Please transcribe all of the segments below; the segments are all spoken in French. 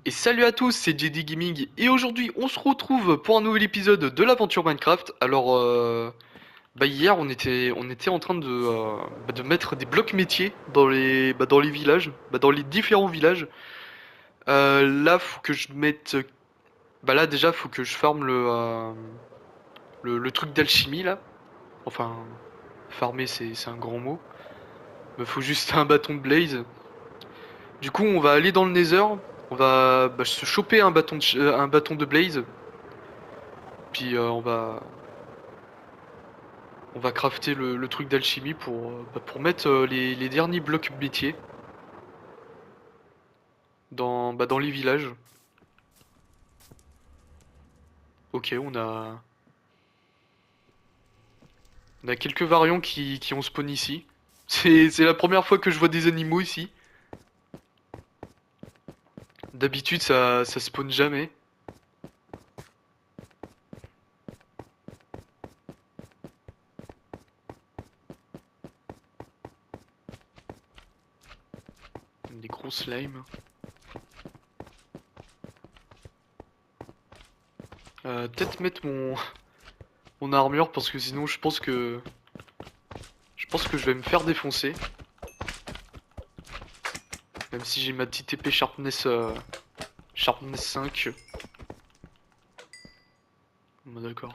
Et salut à tous, c'est JD Gaming et aujourd'hui on se retrouve pour un nouvel épisode de l'aventure Minecraft. Alors hier on était en train de mettre des blocs métiers dans les villages, dans les différents villages. Là faut que je mette là déjà faut que je farme le truc d'alchimie là. Enfin farmer c'est un grand mot. Me faut juste un bâton de blaze. Du coup on va aller dans le Nether, on va se choper un bâton de blaze. Puis on va crafter le truc d'alchimie pour mettre les derniers blocs métiers dans les villages. Ok, on a quelques variants qui ont spawn ici. C'est la première fois que je vois des animaux ici. D'habitude ça spawn jamais. Des gros slimes. Peut-être mettre mon armure parce que sinon je pense que je vais me faire défoncer. Même si j'ai ma petite épée Sharpness 5. Bon, d'accord.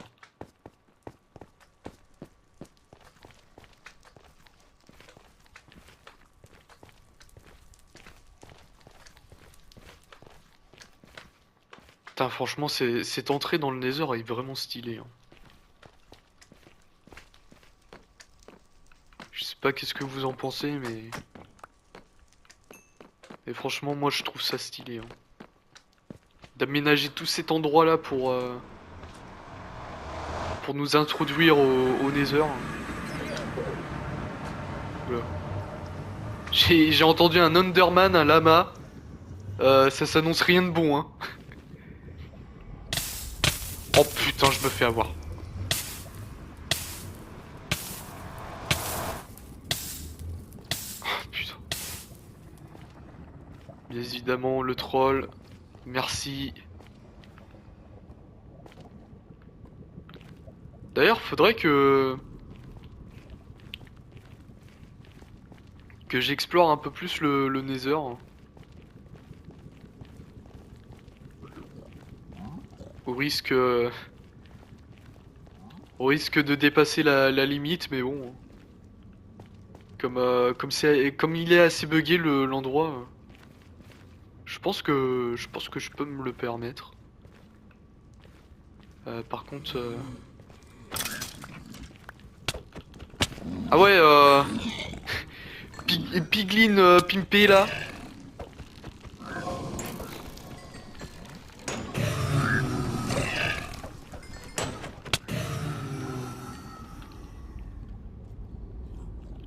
Putain, franchement, cette entrée dans le Nether est vraiment stylée, hein. Je sais pas qu'est-ce que vous en pensez, mais franchement, moi je trouve ça stylé, hein. D'aménager tout cet endroit-là pour nous introduire au Nether. Oula. J'ai entendu un Underman, un lama. Ça s'annonce rien de bon, hein. Oh putain, je me fais avoir. Oh, putain. Bien évidemment, le troll. Merci. D'ailleurs, faudrait que j'explore un peu plus le Nether, hein. Au risque, euh, au risque de dépasser la limite, mais bon. Comme il est assez buggé l'endroit, je pense que je peux me le permettre. Par contre, ah ouais, Piglin pimpé là.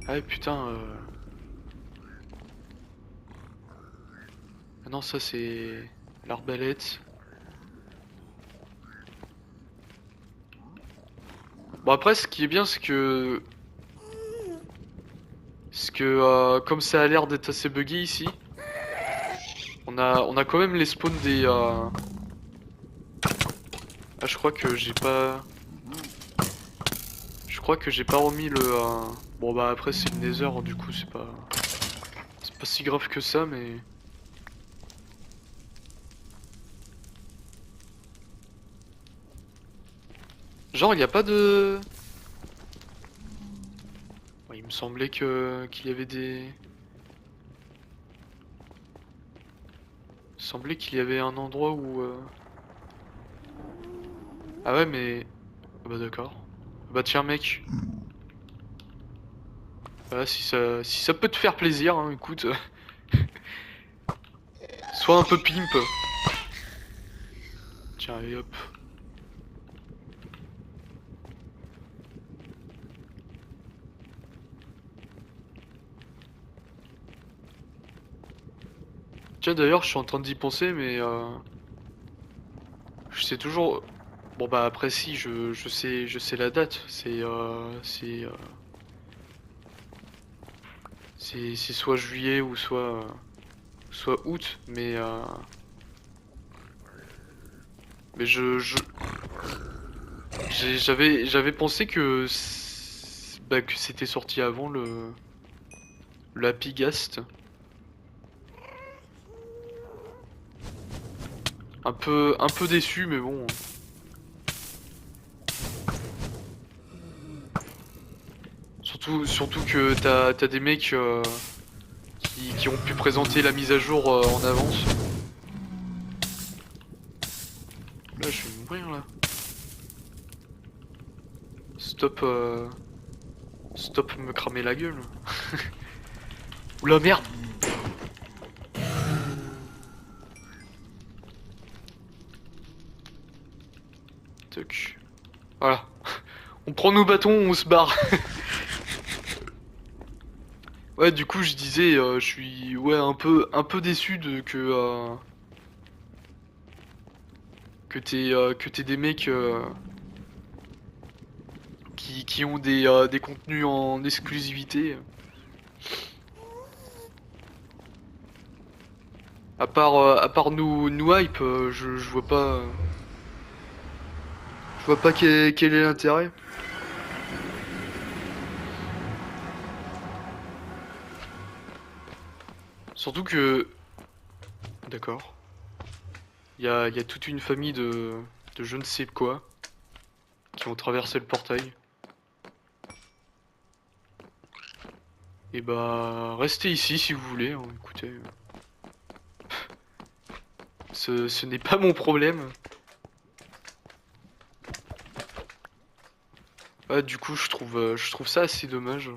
Ah ouais, putain. Ah non, ça c'est l'arbalète. Bon après, ce qui est bien, c'est que comme ça a l'air d'être assez buggé ici, on a quand même les spawns des. Ah, je crois que j'ai pas remis le. Bon bah après c'est le Nether, du coup c'est pas si grave que ça, mais. Genre, il y a pas de. Ouais, il me semblait qu'il y avait des. Il semblait qu'il y avait un endroit où. Ah ouais, mais. Ah bah d'accord. Ah bah tiens, mec. Voilà, si ça peut te faire plaisir, hein, écoute. Sois un peu pimp. Tiens, allez hop. Tiens, d'ailleurs, je suis en train d'y penser, mais. Je sais toujours. Bon bah après si, je sais la date. C'est soit juillet ou soit août, mais Mais j'avais pensé que bah, que c'était sorti avant le Happy Ghast. Un peu déçu, mais bon. Surtout que t'as des mecs qui ont pu présenter la mise à jour en avance. Là, je vais mourir là. Stop, stop me cramer la gueule. Oula merde. Toc. Voilà. On prend nos bâtons, on se barre. Ouais, du coup, je disais, je suis ouais un peu déçu de que t'aies des mecs qui ont des contenus en exclusivité. À part nous hype, je vois pas quel est l'intérêt. Surtout que, d'accord, il y a toute une famille de je ne sais quoi qui ont traversé le portail. Et bah, restez ici si vous voulez, hein, écoutez. Ce n'est pas mon problème. Ah, du coup, je trouve ça assez dommage.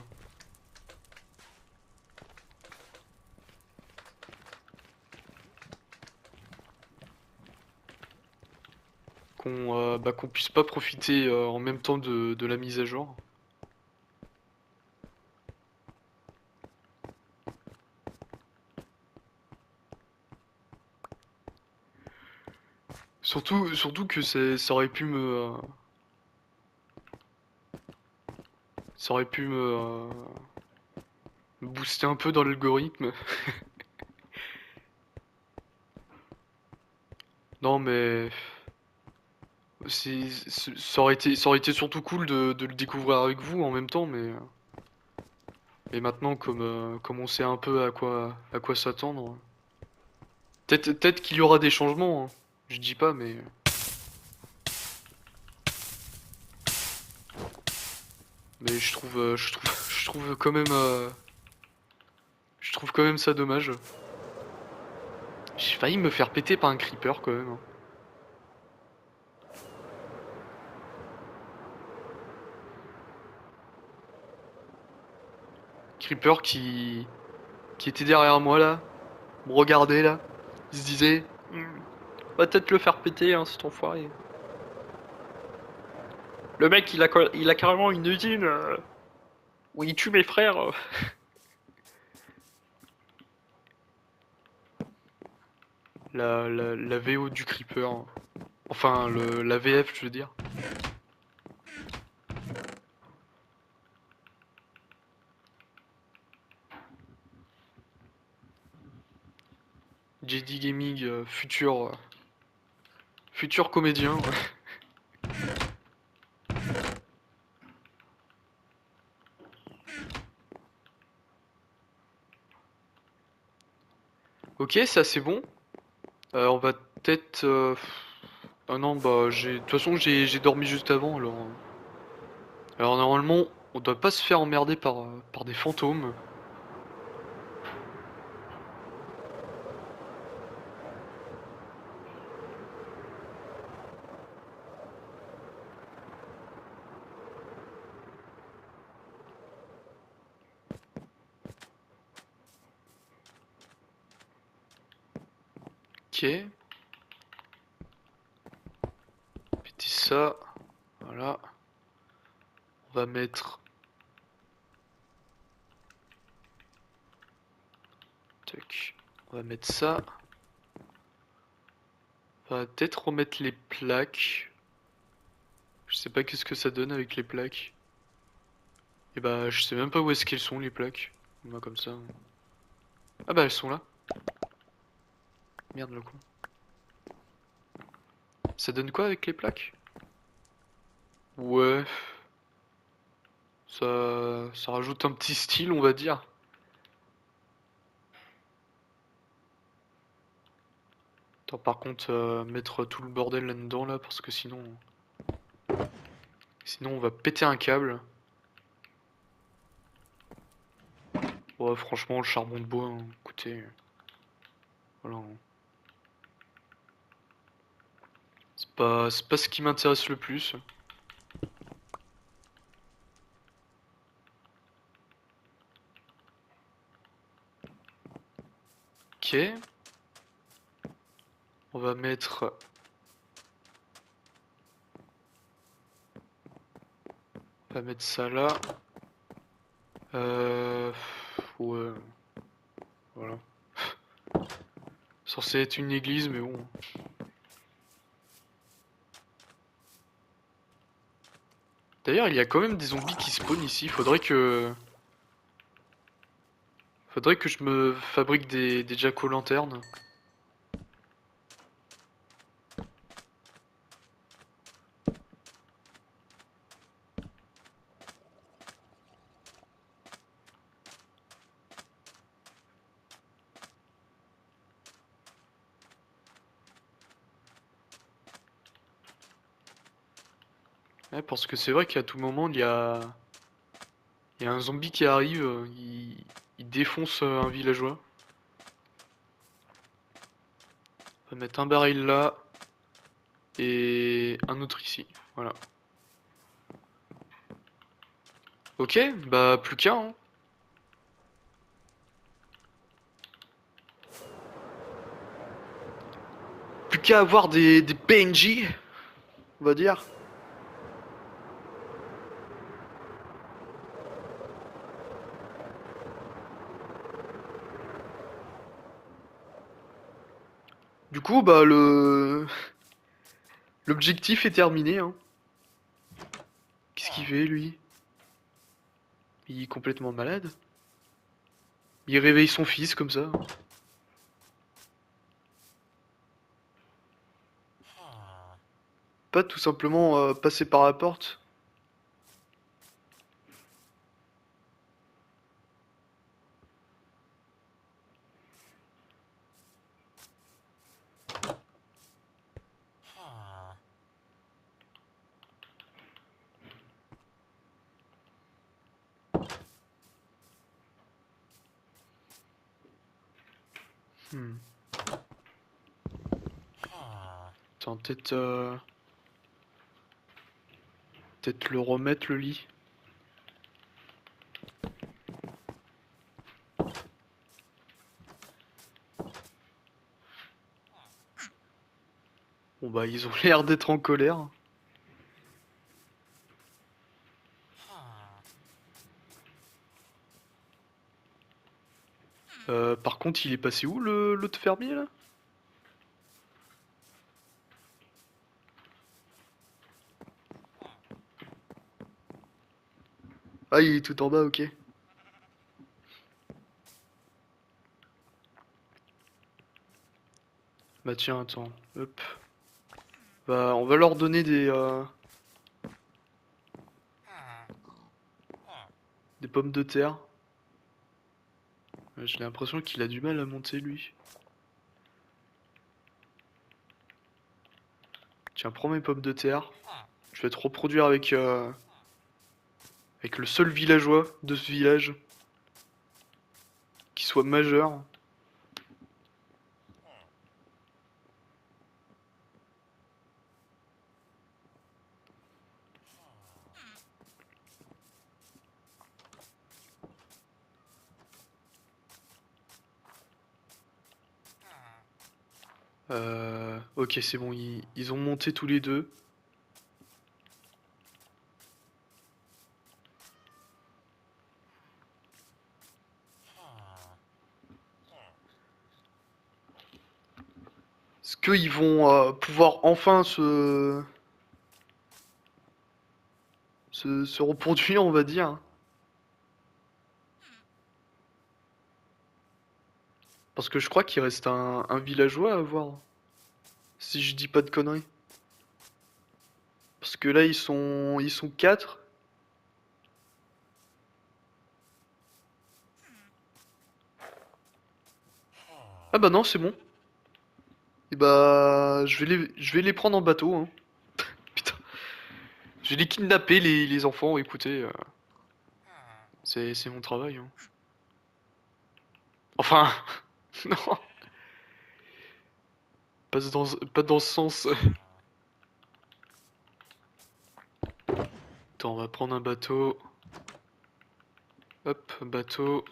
Qu'on puisse pas profiter en même temps de la mise à jour. Surtout que ça aurait pu ça aurait pu me booster un peu dans l'algorithme. Non, mais ça aurait été surtout cool de le découvrir avec vous en même temps, mais maintenant comme on sait un peu à quoi s'attendre, peut-être qu'il y aura des changements, hein. Je dis pas, mais je trouve quand même je trouve quand même ça dommage. J'ai failli me faire péter par un creeper quand même, hein. Creeper qui était derrière moi là, me regardait là, il se disait, on va peut-être le faire péter, hein, cet enfoiré. Le mec, il a carrément une usine où il tue mes frères. La VO du Creeper. Enfin, la VF, je veux dire. JD Gaming, futur comédien. Ok, ça c'est bon. On va peut-être. Ah non, bah de toute façon j'ai dormi juste avant alors. Alors normalement, on doit pas se faire emmerder par des fantômes. Ok. Petit ça. Voilà. On va mettre. Tac. On va mettre ça. On va peut-être remettre les plaques. Je sais pas qu'est-ce que ça donne avec les plaques. Et bah je sais même pas où est-ce qu'elles sont les plaques. Moi comme ça. Ah bah elles sont là. Merde le con. Ça donne quoi avec les plaques? Ouais, ça rajoute un petit style, on va dire. Attends, par contre, mettre tout le bordel là-dedans, là, parce que sinon on va péter un câble. Ouais, franchement, le charbon de bois, hein, écoutez, voilà, hein. C'est pas ce qui m'intéresse le plus. Ok, on va mettre, ça là. Euh, ouais, voilà. Censé être une église, mais bon. D'ailleurs, il y a quand même des zombies qui spawnent ici. Faudrait que je me fabrique des jack-o'-lanternes. Ouais, parce que c'est vrai qu'à tout moment, il y a un zombie qui arrive, il défonce un villageois. On va mettre un baril là et un autre ici. Voilà. Ok, bah plus qu'un, hein. Plus qu'à avoir des PNJ, on va dire. Du coup, bah l'objectif est terminé, hein. Qu'est-ce qu'il fait lui? Il est complètement malade. Il réveille son fils comme ça. Pas tout simplement passer par la porte. Hmm. Attends, peut-être le remettre le lit. Bon bah ils ont l'air d'être en colère. Par contre, il est passé où l'autre fermier là? Ah, il est tout en bas, ok. Bah tiens, attends, hop. Bah, on va leur donner des pommes de terre. J'ai l'impression qu'il a du mal à monter lui. Tiens, prends mes pommes de terre. Je vais te reproduire avec le seul villageois de ce village qui soit majeur. Ok, c'est bon, ils ont monté tous les deux. Est-ce qu'ils vont pouvoir enfin se reproduire, on va dire? Parce que je crois qu'il reste un villageois à voir. Si je dis pas de conneries. Parce que là, ils sont 4. Ah bah non, c'est bon. Et bah, je vais les prendre en bateau, hein. Putain. Je vais les kidnapper, les enfants, écoutez. C'est mon travail, hein. Enfin, non, pas dans ce sens. Attends, on va prendre un bateau. Hop, bateau.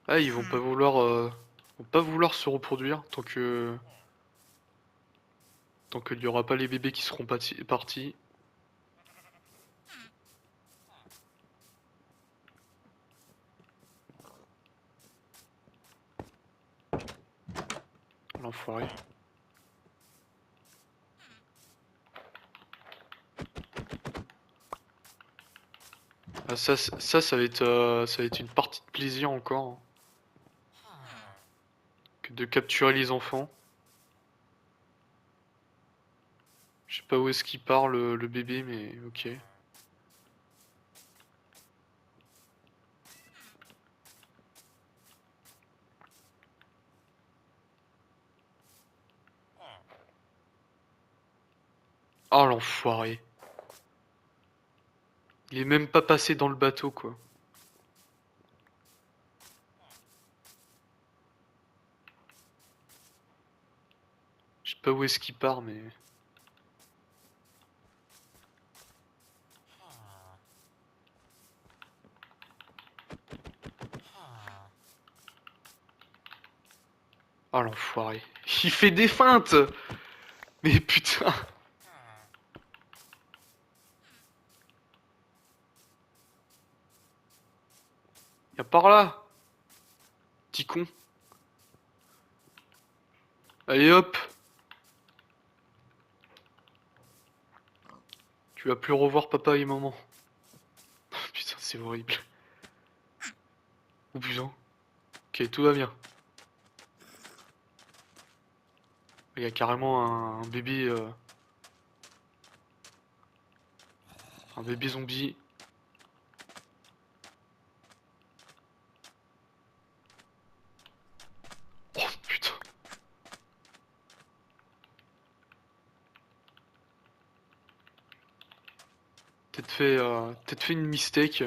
Ah, ils vont pas vouloir se reproduire tant qu'il n'y aura pas les bébés qui seront partis. L'enfoiré. Ah, ça va être une partie de plaisir encore, hein, que de capturer les enfants. Je sais pas où est-ce qu'il part le bébé, mais ok. Ah, l'enfoiré. Il est même pas passé dans le bateau, quoi. Je sais pas où est-ce qu'il part, mais... Ah, l'enfoiré. Il fait des feintes! Mais putain! Y'a par là! Petit con. Allez hop! Tu vas plus revoir papa et maman. Putain, c'est horrible. Oh putain. Ok, tout va bien. Il y a carrément un bébé... un bébé zombie. Oh putain. Peut-être fait une mistake.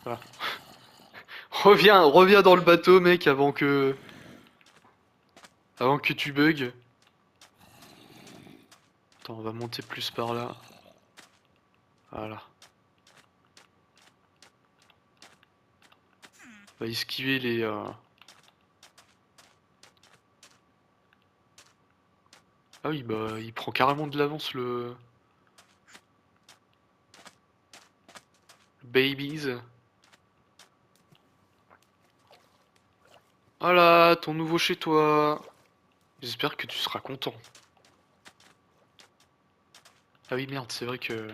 Voilà. Reviens dans le bateau, mec, avant que tu bugs. Attends, on va monter plus par là. Voilà. On va esquiver les... Ah oui, bah, il prend carrément de l'avance le babies. Voilà, ton nouveau chez toi. J'espère que tu seras content. Ah oui, merde, c'est vrai que...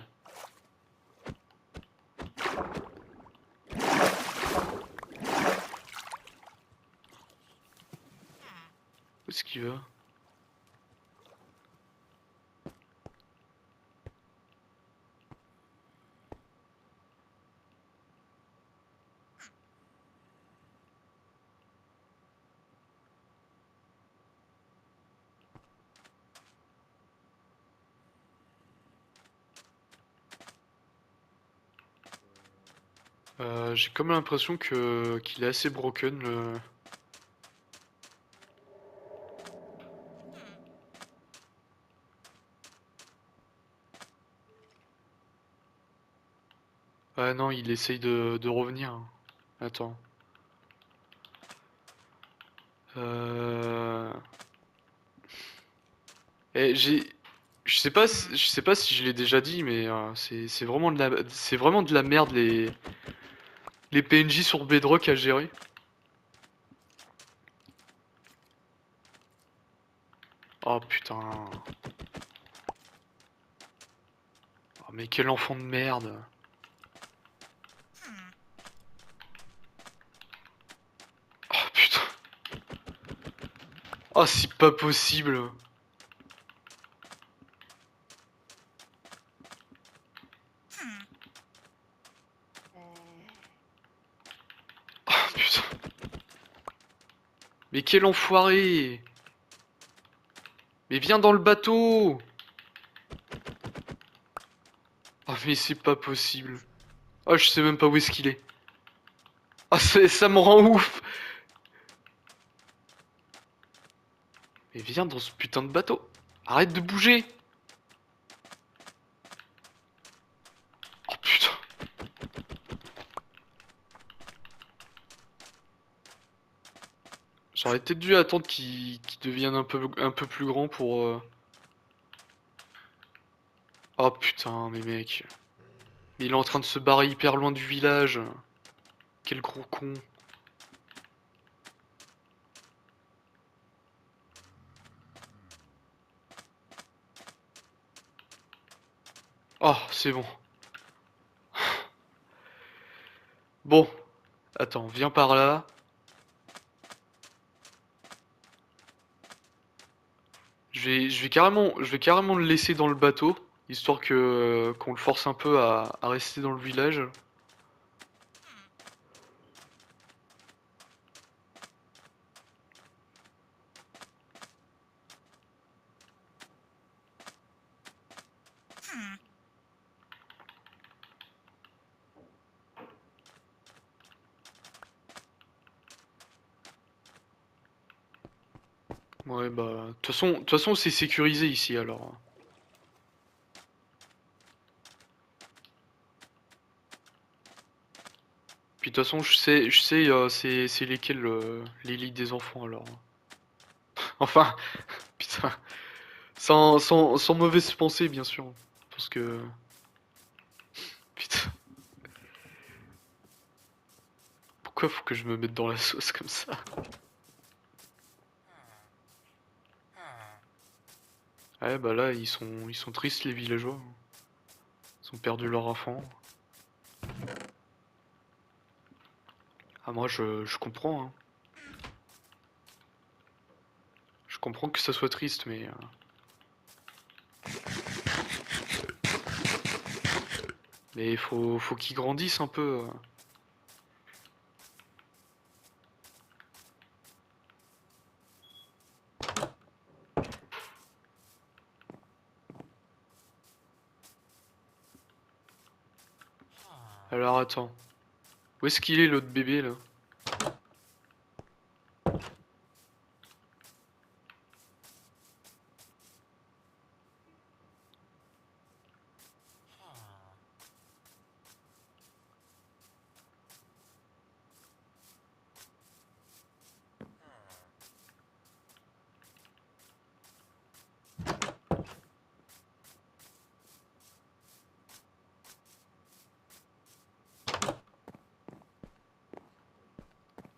Où est-ce qu'il va? J'ai comme l'impression qu'il est assez broken, le... Ah non, il essaye de revenir. Attends. Euh... j'ai... Je sais pas si je l'ai déjà dit, mais c'est vraiment de la merde les PNJ sur Bedrock à gérer. Oh putain. Oh, mais quel enfant de merde. Oh putain. Oh c'est pas possible. Mais quel enfoiré! Mais viens dans le bateau! Ah mais c'est pas possible. Ah je sais même pas où est-ce qu'il est. Ah ça me rend ouf! Mais viens dans ce putain de bateau! Arrête de bouger! Oh putain! J'aurais peut-être dû attendre qu'il devienne un peu plus grand pour... Oh putain, mais mec. Mais il est en train de se barrer hyper loin du village. Quel gros con. Oh, c'est bon. Bon. Attends, viens par là. Je vais carrément le laisser dans le bateau. Histoire que qu'on le force un peu à rester dans le village. Ouais, bah... de toute façon c'est sécurisé ici, alors. Puis de toute façon, je sais, c'est lesquels les lits des enfants, alors. Enfin, putain. Sans mauvaise pensée, bien sûr. Parce que... Putain, pourquoi faut que je me mette dans la sauce comme ça? Ouais, bah là, ils sont tristes, les villageois. Ils ont perdu leur enfant. Ah, moi, je comprends, hein. Je comprends que ça soit triste, mais... Mais faut qu'ils grandissent un peu. Alors, attends. Où est-ce qu'il est, l'autre bébé, là?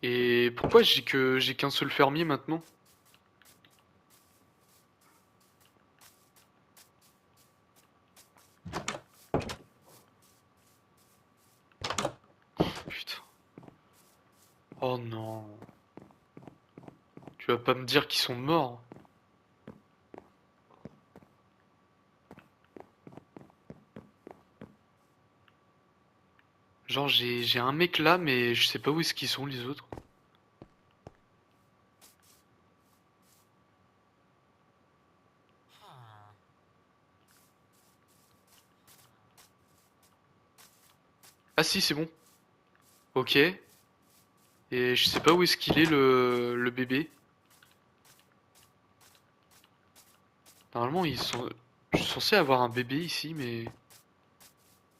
Et pourquoi j'ai qu'un seul fermier, maintenant? Putain. Oh non. Tu vas pas me dire qu'ils sont morts? Genre, j'ai un mec là, mais je sais pas où est-ce qu'ils sont, les autres. Ah si, c'est bon. Ok. Et je sais pas où est-ce qu'il est, le bébé. Normalement, je suis censé avoir un bébé ici, mais...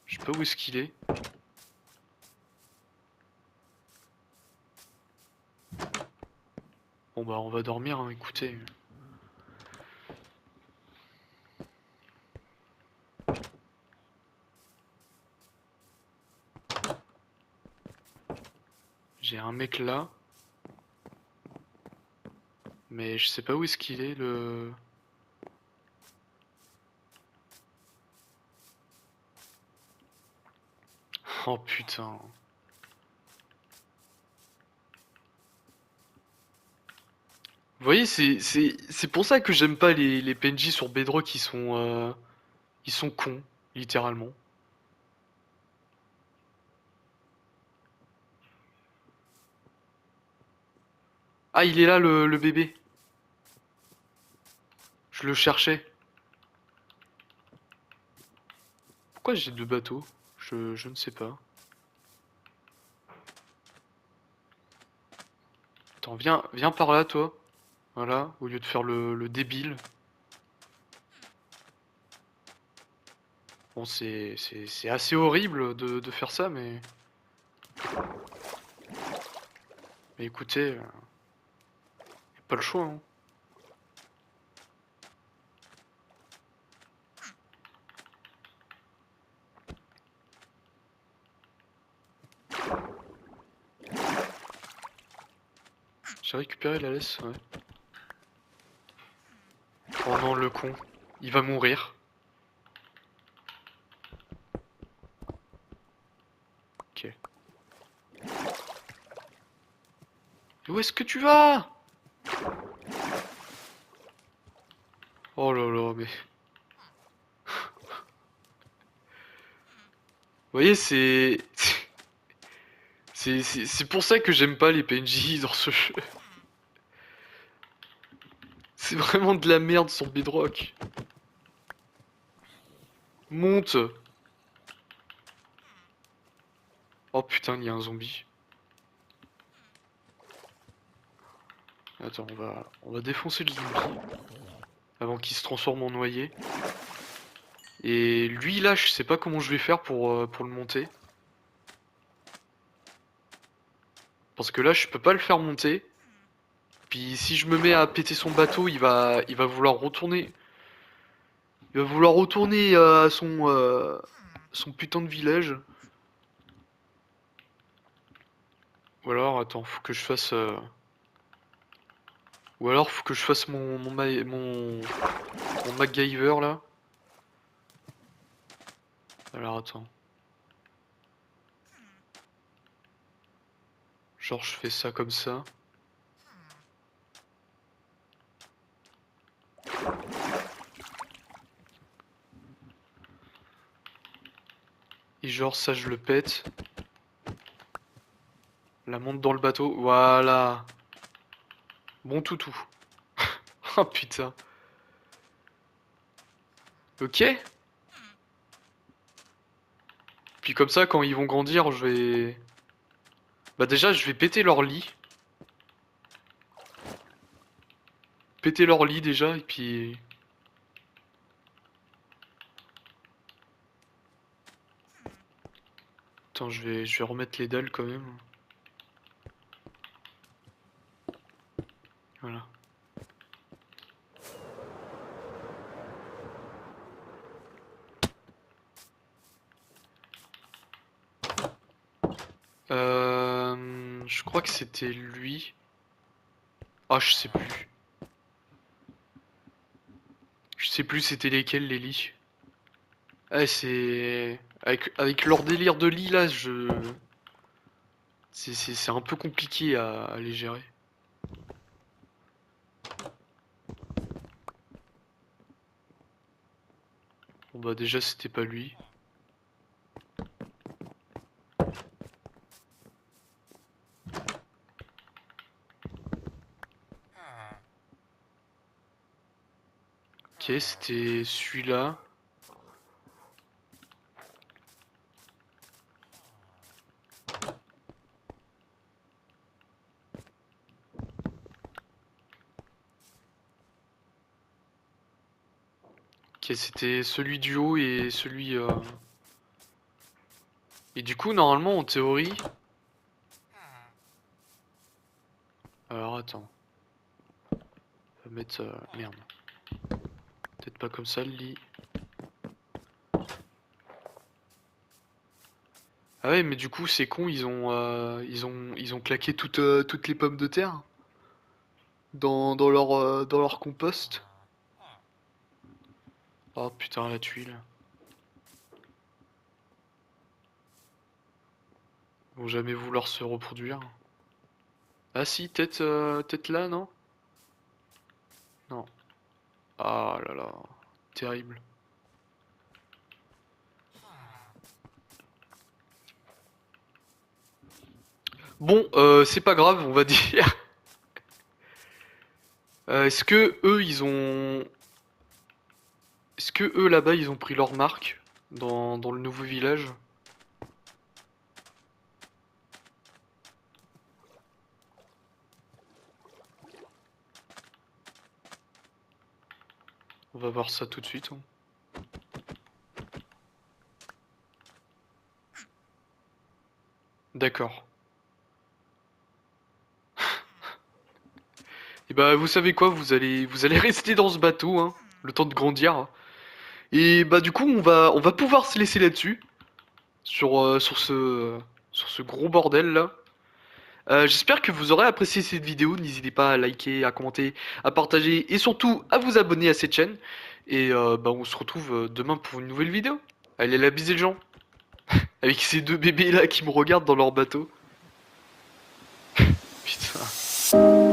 Je sais pas où est-ce qu'il est. Bon bah, on va dormir, hein, écoutez. J'ai un mec là. Mais je sais pas où est-ce qu'il est, le... Oh putain. Vous voyez, c'est pour ça que j'aime pas les PNJ sur Bedrock qui sont... Ils sont cons, littéralement. Ah, il est là le bébé. Je le cherchais. Pourquoi j'ai deux bateaux? Je ne sais pas. Attends, viens par là, toi. Voilà, au lieu de faire le débile. Bon, c'est assez horrible de faire ça, mais écoutez, y a pas le choix, hein. J'ai récupéré la laisse, ouais. Oh non, le con. Il va mourir. Ok. Où est-ce que tu vas? Oh là là, mais... Vous voyez, c'est... C'est pour ça que j'aime pas les PNJ dans ce jeu. C'est vraiment de la merde sur Bedrock. Monte. Oh putain, il y a un zombie. Attends, on va défoncer le zombie avant qu'il se transforme en noyer. Et lui là, je sais pas comment je vais faire pour le monter. Parce que là, je peux pas le faire monter. Puis si je me mets à péter son bateau, il va vouloir retourner. Il va vouloir retourner à son putain de village. Ou alors, attends, faut que je fasse. Ou alors, faut que je fasse mon MacGyver là. Alors, attends. Genre, je fais ça comme ça. Et genre, ça, je le pète. La monte dans le bateau. Voilà. Bon toutou. Oh putain. Ok. Puis comme ça, quand ils vont grandir, je vais... Bah déjà, je vais péter leur lit. Péter leur lit déjà, et puis... Attends, je vais remettre les dalles quand même. Voilà. Je crois que c'était lui. Ah, je sais plus. Je sais plus c'était lesquels les lits. Ah, c'est... Avec leur délire de lit là, c'est un peu compliqué à les gérer. Bon bah déjà c'était pas lui. Ok, c'était celui-là. Ok, c'était celui du haut et celui... Et du coup, normalement, en théorie... Alors, attends. On va mettre... Merde. Peut-être pas comme ça, le lit. Ah ouais, mais du coup, c'est con, ils ont claqué toutes les pommes de terre dans leur compost. Oh putain, la tuile. Ils vont jamais vouloir se reproduire. Ah si, peut-être là, non? Non. Ah là là, terrible. Bon, c'est pas grave, on va dire. Est-ce que eux, ils ont... Est-ce que eux, là-bas, ils ont pris leur marque dans le nouveau village? On va voir ça tout de suite, hein. D'accord. Et bah, vous savez quoi, vous allez rester dans ce bateau, hein, le temps de grandir. Et bah, du coup, on va pouvoir se laisser là-dessus, sur ce gros bordel là. J'espère que vous aurez apprécié cette vidéo. N'hésitez pas à liker, à commenter, à partager et surtout à vous abonner à cette chaîne. Et bah, on se retrouve demain pour une nouvelle vidéo. Allez, la bise les gens. Avec ces deux bébés là qui me regardent dans leur bateau. Putain.